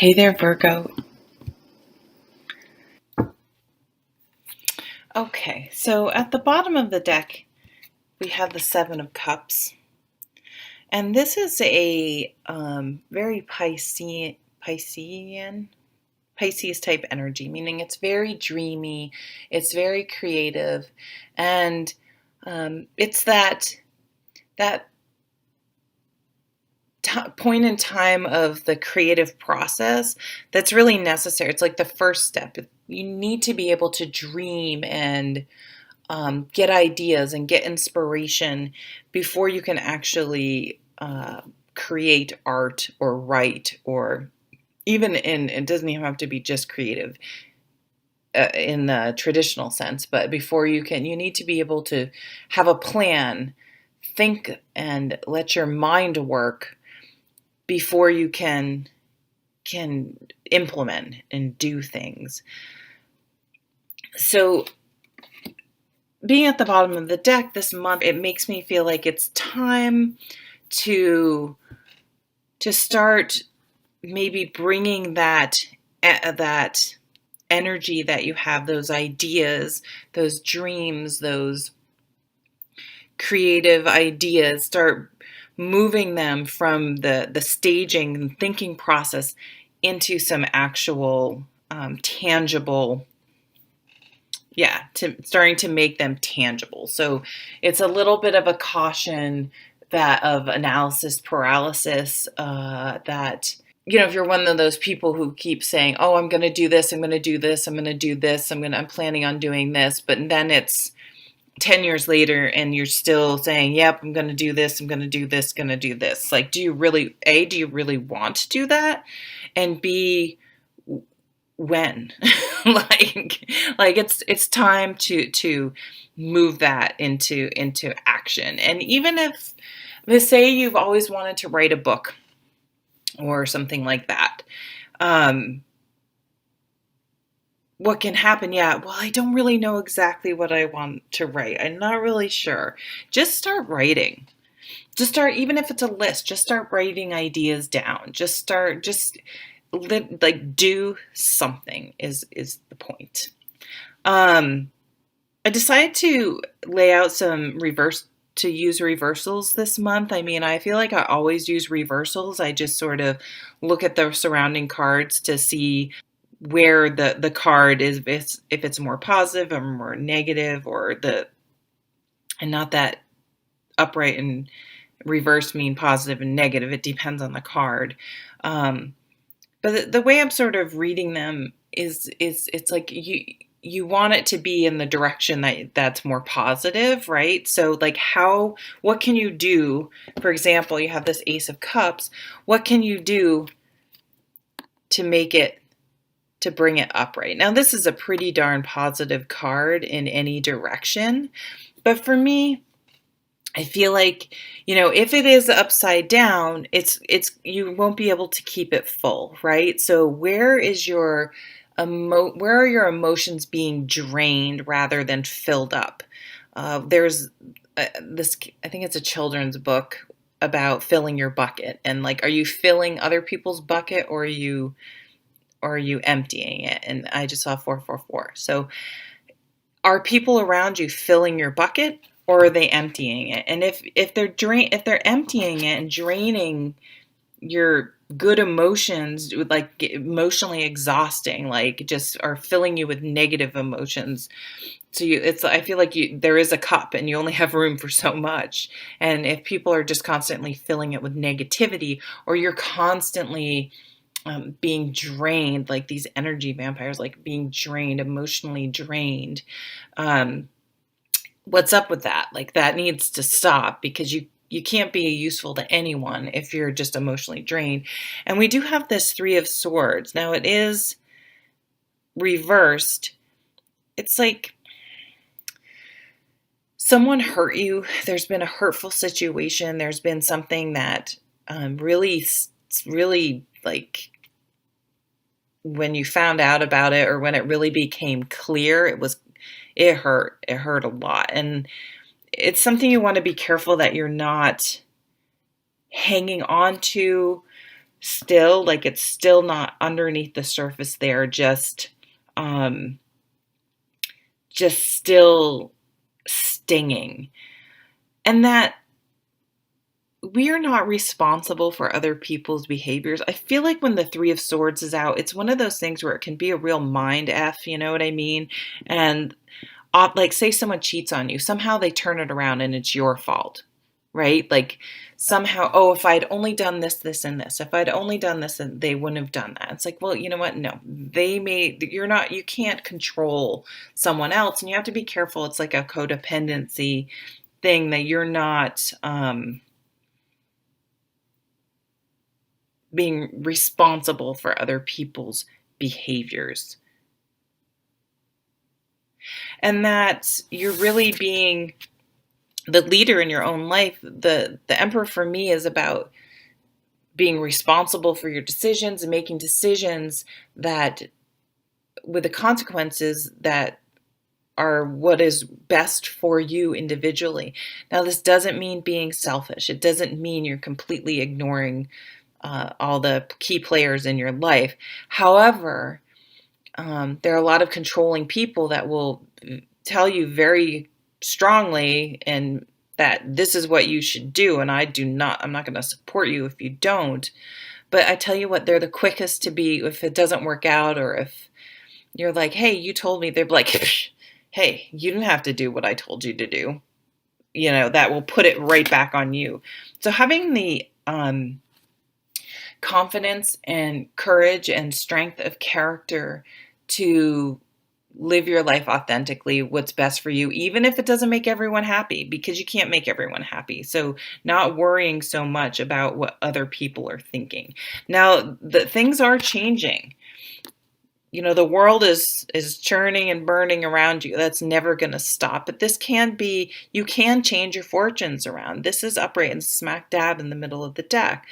Hey there, Virgo. Okay, so at the bottom of the deck, we have the Seven of Cups. And this is a very Pisces type energy, meaning it's very dreamy, it's very creative, and it's that point in time of the creative process that's really necessary. It's like the first step. You need to be able to dream and get ideas and get inspiration before you can actually create art or write, or even it doesn't even have to be just creative in the traditional sense, but before you need to be able to have a plan, think, and let your mind work before you can implement and do things. So being at the bottom of the deck this month, it makes me feel like it's time to start maybe bringing that energy that you have, those ideas, those dreams, those creative ideas, start moving them from the staging and thinking process into some actual tangible, starting to make them tangible. So it's a little bit of a caution that of analysis paralysis, that, if you're one of those people who keep saying, oh, I'm going to do this, I'm going to do this, I'm going to do this, I'm planning on doing this, but then it's 10 years later and you're still saying, yep, I'm going to do this, I'm going to do this, going to do this. Like, do you really want to do that? And B, when? like it's time to move that into action. And even if, let's say, you've always wanted to write a book or something like that, what can happen? Yeah, well, I don't really know exactly what I want to write. I'm not really sure. Just start writing. Just start, even if it's a list, just start writing ideas down. Do something is the point. I decided to lay out to use reversals this month. I mean, I feel like I always use reversals. I just sort of look at the surrounding cards to see where the card is, if it's more positive or more negative, and not that upright and reverse mean positive and negative. It depends on the card. But the way I'm sort of reading them is it's like you want it to be in the direction that's more positive, right? So like, what can you do? For example, you have this Ace of Cups. What can you do to bring it upright? Now, this is a pretty darn positive card in any direction, but for me, I feel like, if it is upside down, it's you won't be able to keep it full, right? So where are your emotions being drained rather than filled up? There's this, I think it's a children's book about filling your bucket, and like, are you filling other people's bucket, or are you emptying it? And I just saw 444. So are people around you filling your bucket, or are they emptying it? And if they're emptying it and draining your good emotions, like emotionally exhausting, like just are filling you with negative emotions, so I feel like there is a cup and you only have room for so much. And if people are just constantly filling it with negativity, or you're constantly being drained, like these energy vampires, like being drained, emotionally drained, what's up with that? Like, that needs to stop, because you can't be useful to anyone if you're just emotionally drained. And we do have this Three of Swords. Now, it is reversed. It's like someone hurt you. There's been a hurtful situation. There's been something that really, like, when you found out about it, or when it really became clear, it hurt a lot. And it's something you want to be careful that you're not hanging on to still, like it's still not underneath the surface there, um, just still stinging. And that we are not responsible for other people's behaviors. I feel like when the Three of Swords is out, it's one of those things where it can be a real mind F, you know what I mean? And like, say someone cheats on you, somehow they turn it around and it's your fault, right? Like, somehow, oh, if I'd only done this, this, and this, if I'd only done this, and they wouldn't have done that. It's like, well, you know what? No, you can't control someone else, and you have to be careful. It's like a codependency thing that you're not, being responsible for other people's behaviors. And that you're really being the leader in your own life. The Emperor for me is about being responsible for your decisions and making decisions that with the consequences that are what is best for you individually. Now, this doesn't mean being selfish. It doesn't mean you're completely ignoring all the key players in your life. However, there are a lot of controlling people that will tell you very strongly and that this is what you should do, and I'm not going to support you if you don't. But I tell you what, they're the quickest to be, if it doesn't work out, or if you're like, hey, you told me, they're like, hey, you didn't have to do what I told you to do. That will put it right back on you. So having the confidence and courage and strength of character to live your life authentically, what's best for you, even if it doesn't make everyone happy, because you can't make everyone happy. So not worrying so much about what other people are thinking. Now, the things are changing. The world is churning and burning around you. That's never going to stop. But you can change your fortunes around. This is upright and smack dab in the middle of the deck.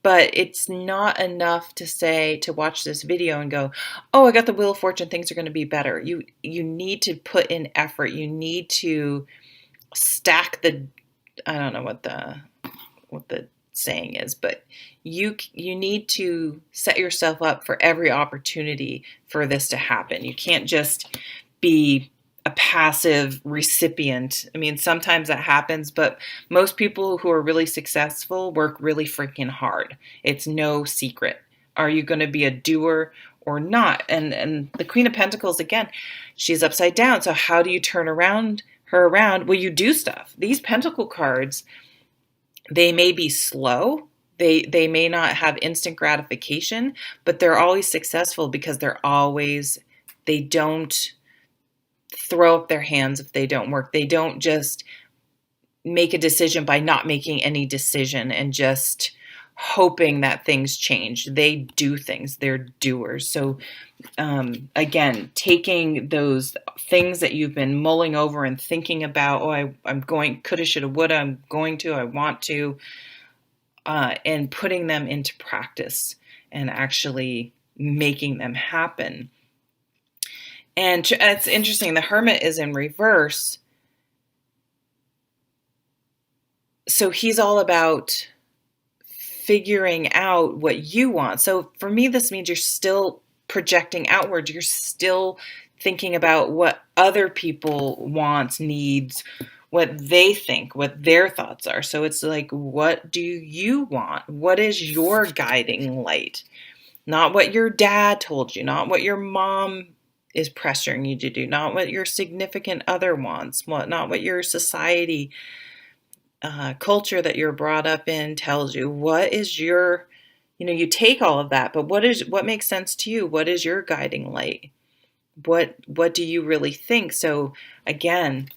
But it's not enough to watch this video and go, oh, I got the Wheel of Fortune, things are going to be better. You need to put in effort. You need to stack I don't know what the saying is, but you need to set yourself up for every opportunity for this to happen. You can't just be a passive recipient. I mean, sometimes that happens, but most people who are really successful work really freaking hard. It's no secret. Are you going to be a doer or not? And the Queen of Pentacles, again, she's upside down. So how do you turn her around? Well, you do stuff. These Pentacle cards, they may be slow. They may not have instant gratification, but they're always successful because they don't throw up their hands if they don't work. They don't just make a decision by not making any decision and just hoping that things change. They do things. They're doers. So again, taking those things that you've been mulling over and thinking about, oh, I'm going, coulda, shoulda, woulda, I'm going to, I want to, and putting them into practice and actually making them happen. And it's interesting, the Hermit is in reverse. So he's all about figuring out what you want. So for me, this means you're still projecting outward. You're still thinking about what other people wants, needs, what they think, what their thoughts are. So it's like, what do you want? What is your guiding light? Not what your dad told you, not what your mom is pressuring you to do, not what your significant other wants, not what your society, culture that you're brought up in tells you. What is your, you take all of that, but what makes sense to you? What is your guiding light? What do you really think? So again,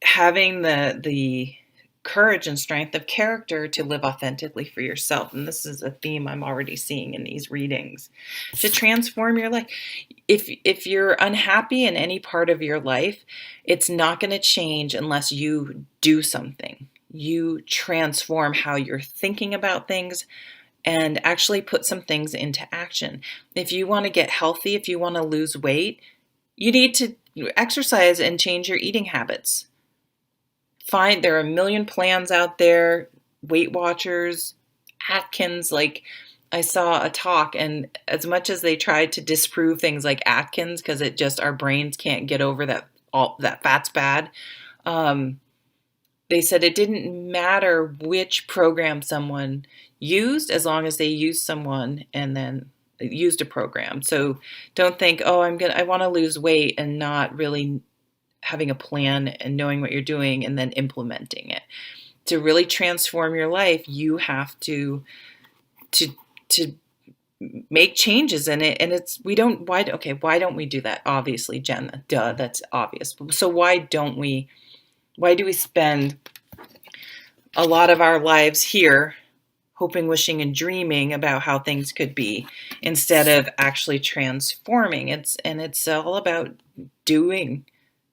having the courage and strength of character to live authentically for yourself. And this is a theme I'm already seeing in these readings, to transform your life. If you're unhappy in any part of your life, it's not going to change unless you do something. You transform how you're thinking about things and actually put some things into action. If you want to get healthy, if you want to lose weight, you need to exercise and change your eating habits. There are a million plans out there. Weight Watchers, Atkins. Like, I saw a talk, and as much as they tried to disprove things like Atkins, because it just, our brains can't get over that all that fat's bad. Um, they said it didn't matter which program someone used, as long as they used someone and then used a program. So don't think, oh, I want to lose weight, and not really having a plan and knowing what you're doing and then implementing it. To really transform your life, you have to to make changes in it. And it's, we don't, why don't we do that? Obviously, Jen, duh, that's obvious. So why do we spend a lot of our lives here hoping, wishing, and dreaming about how things could be, instead of actually transforming? It's all about doing,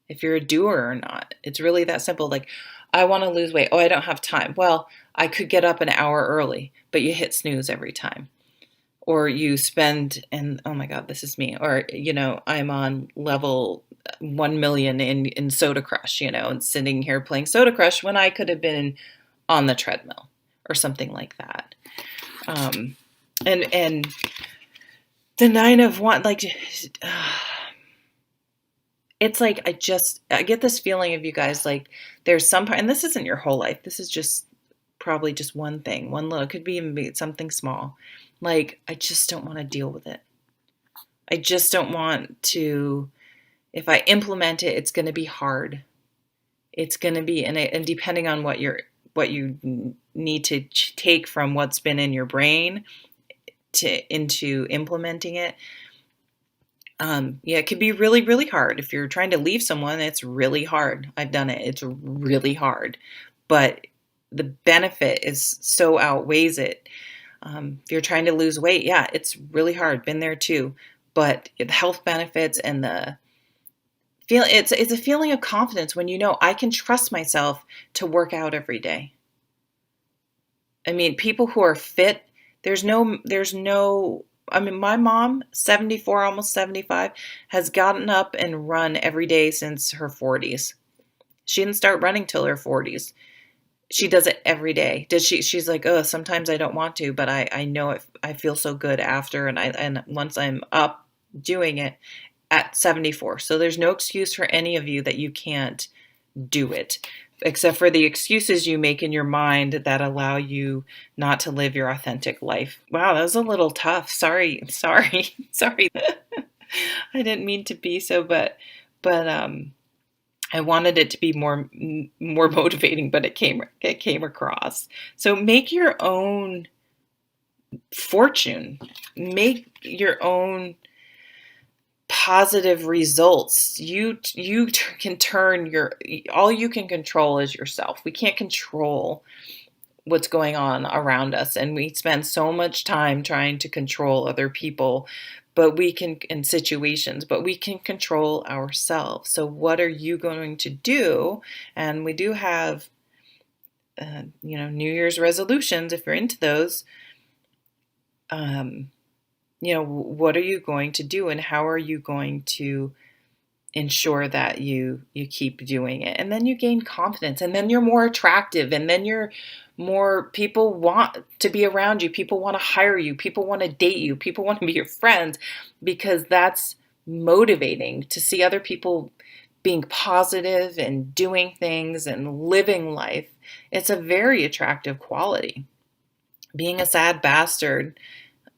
if you're a doer or not. It's really that simple. Like, I want to lose weight. Oh, I don't have time. Well, I could get up an hour early, but you hit snooze every time. Or you spend, and oh my God, this is me. Or, I'm on level 1 million in Soda Crush, and sitting here playing Soda Crush when I could have been on the treadmill or something like that. And the Nine of Wands, like, it's like, I get this feeling of, you guys, like, there's some part, and this isn't your whole life. This is just probably just one thing, one little, it could be even something small. Like, I just don't want to deal with it. I just don't want to, if I implement it, it's going to be hard. It's going to be, and depending on what you need to take from what's been in your brain into implementing it. It could be really, really hard. If you're trying to leave someone, it's really hard. I've done it. It's really hard, but the benefit is so outweighs it. If you're trying to lose weight, yeah, it's really hard. Been there too, but the health benefits and the feel, it's a feeling of confidence when I can trust myself to work out every day. I mean, people who are fit, there's no, I mean, my mom, 74, almost 75, has gotten up and run every day since her 40s. She didn't start running till her 40s. She does it every day. She's like, oh, sometimes I don't want to, but I know it, I feel so good after, and once I'm up doing it at 74. So there's no excuse for any of you that you can't do it, except for the excuses you make in your mind that allow you not to live your authentic life. Wow, that was a little tough. Sorry. Sorry. I didn't mean to be so, but I wanted it to be more motivating, but it came across. So make your own fortune. Make your own positive results. You can turn all you can control is yourself. We can't control what's going on around us, and we spend so much time trying to control other people, but we can, in situations, but we can control ourselves. So what are you going to do? And we do have New Year's resolutions, if you're into those. What are you going to do, and how are you going to ensure that you keep doing it? And then you gain confidence, and then you're more attractive, and then you're more, people want to be around you, people want to hire you, people want to date you, people want to be your friends, because that's motivating to see other people being positive and doing things and living life. It's a very attractive quality. Being a sad bastard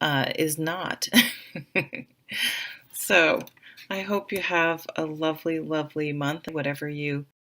is not. So I hope you have a lovely, lovely month, whatever you